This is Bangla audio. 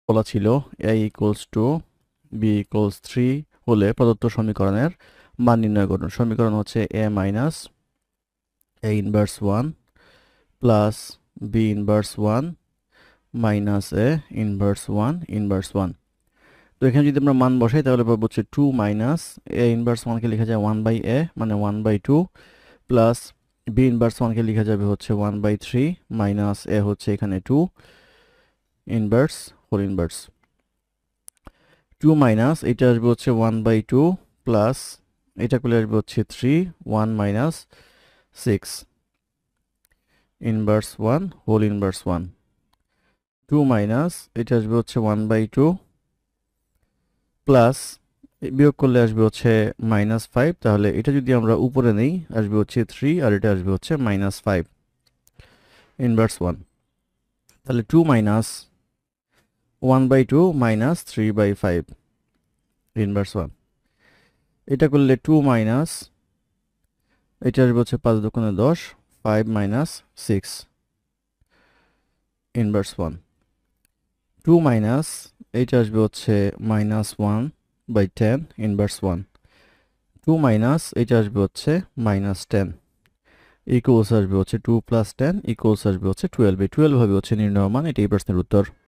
বলা ছিল a equals to b equals 3 হলে প্রদত্ত সমীকরণের মান নির্ণয় করুন। সমীকরণ হচ্ছে a minus a inverse 1 plus b inverse 1 minus a inverse 1 inverse 1। তো এখানে যদি আমরা মান বসাই তাহলে পাবো হচ্ছে 2 মাইনাস a ইনভার্স 1 কে লেখা যায় 1 বাই a মানে 1 বাই 2 প্লাস b ইনভার্স 1 কে লেখা যাবে হচ্ছে 1 বাই 3 মাইনাস a হচ্ছে এখানে 2 ইনভার্স হোল ইনভার্স 2 মাইনাস এটা আসবে হচ্ছে 1 বাই 2 প্লাস এটা করলে আসবে হচ্ছে 3 1 minus 6 inverse 1 whole inverse 1 2 minus এটা আসবে হচ্ছে 1 বাই 2 প্লাস বিয়োগ করলে আসবে হচ্ছে -5। তাহলে এটা যদি আমরা উপরে নেই আসবে হচ্ছে 3 আর এটা আসবে হচ্ছে -5 ইনভার্স 1। তাহলে 2 minus 1 by 2 minus 3 by 5 inverse 1। এটা করলে 2 মাইনাস এটা আসবে হচ্ছে 5 দুগুণে 10 5 মাইনাস 6 ইনভার্স 1। 2 মাইনাস এটা আসবে হচ্ছে -1 বাই 10 ইনভার্স 1। 2 মাইনাস এটা আসবে হচ্ছে -10 ইকুয়ালস আসবে হচ্ছে 2 প্লাস 10 ইকুয়ালস আসবে হচ্ছে 12। এই 12 হবে হচ্ছে নির্ণয় মান। এটাই প্রশ্নের উত্তর।